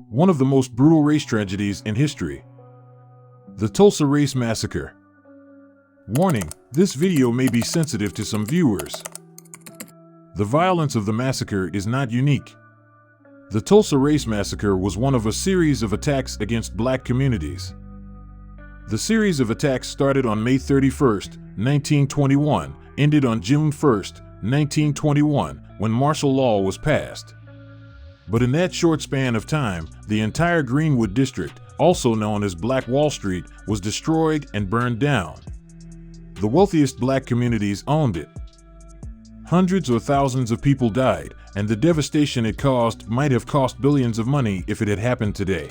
One of the most brutal race tragedies in history. The Tulsa Race Massacre. Warning, this video may be sensitive to some viewers. The violence of the massacre is not unique. The Tulsa Race Massacre was one of a series of attacks against black communities. The series of attacks started on May 31, 1921, ended on June 1, 1921, when martial law was passed. But in that short span of time, the entire Greenwood District, also known as Black Wall Street, was destroyed and burned down. The wealthiest black communities owned it. Hundreds or thousands of people died, and the devastation it caused might have cost billions of money if it had happened today.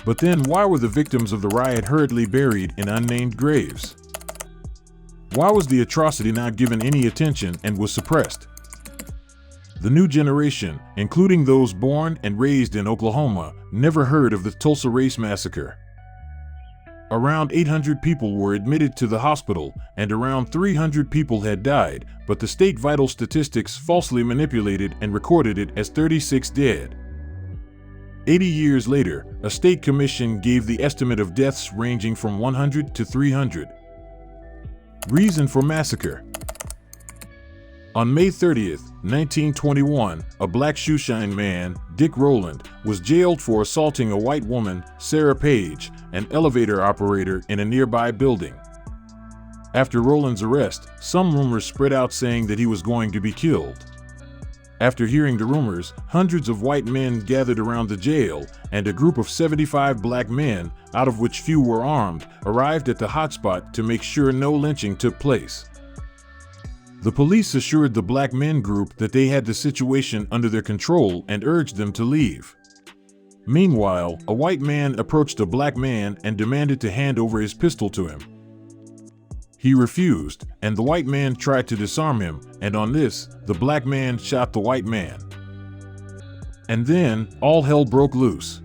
But then why were the victims of the riot hurriedly buried in unnamed graves? Why was the atrocity not given any attention and was suppressed? The new generation, including those born and raised in Oklahoma, never heard of the Tulsa Race Massacre. Around 800 people were admitted to the hospital, and around 300 people had died, but the state vital statistics falsely manipulated and recorded it as 36 dead. 80 years later, a state commission gave the estimate of deaths ranging from 100 to 300. Reason for massacre. On May 30, 1921, a black shoeshine man, Dick Rowland, was jailed for assaulting a white woman, Sarah Page, an elevator operator in a nearby building. After Rowland's arrest, some rumors spread out saying that he was going to be killed. After hearing the rumors, hundreds of white men gathered around the jail, and a group of 75 black men, out of which few were armed, arrived at the hotspot to make sure no lynching took place. The police assured the black men group that they had the situation under their control and urged them to leave. Meanwhile, a white man approached a black man and demanded to hand over his pistol to him. He refused, and the white man tried to disarm him, and on this, the black man shot the white man. And then, all hell broke loose.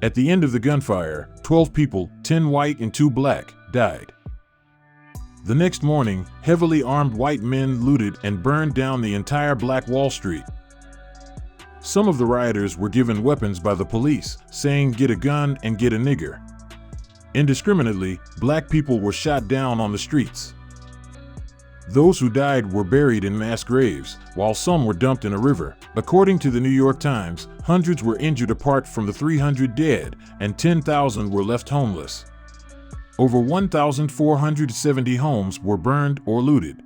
At the end of the gunfire, 12 people, 10 white and 2 black, died. The next morning, heavily armed white men looted and burned down the entire Black Wall Street. Some of the rioters were given weapons by the police, saying "get a gun and get a nigger." Indiscriminately, black people were shot down on the streets. Those who died were buried in mass graves, while some were dumped in a river. According to the New York Times, hundreds were injured apart from the 300 dead, and 10,000 were left homeless. Over 1,470 homes were burned or looted.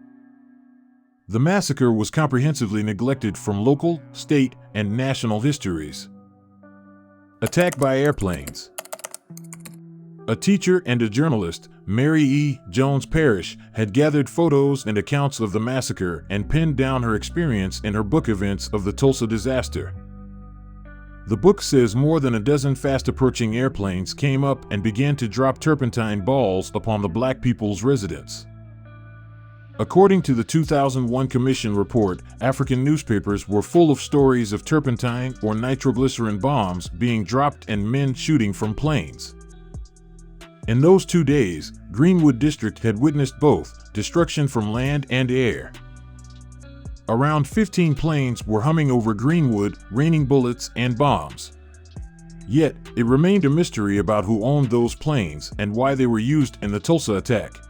The massacre was comprehensively neglected from local, state, and national histories. Attack by airplanes. A teacher and a journalist, Mary E. Jones Parrish, had gathered photos and accounts of the massacre and pinned down her experience in her book Events of the Tulsa Disaster. The book says more than a dozen fast-approaching airplanes came up and began to drop turpentine balls upon the black people's residence. According to the 2001 Commission report, African newspapers were full of stories of turpentine or nitroglycerin bombs being dropped and men shooting from planes. In those 2 days, Greenwood District had witnessed both destruction from land and air. Around 15 planes were humming over Greenwood, raining bullets and bombs. Yet, it remained a mystery about who owned those planes and why they were used in the Tulsa attack.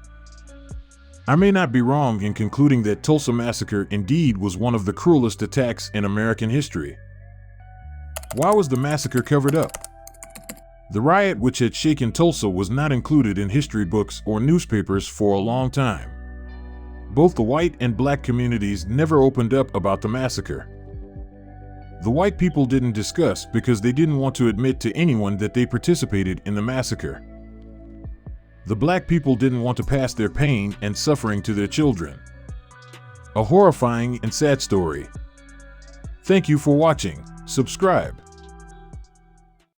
I may not be wrong in concluding that Tulsa Massacre indeed was one of the cruelest attacks in American history. Why was the massacre covered up? The riot which had shaken Tulsa was not included in history books or newspapers for a long time. Both the white and black communities never opened up about the massacre. The white people didn't discuss because they didn't want to admit to anyone that they participated in the massacre. The black people didn't want to pass their pain and suffering to their children. A horrifying and sad story. Thank you for watching. Subscribe.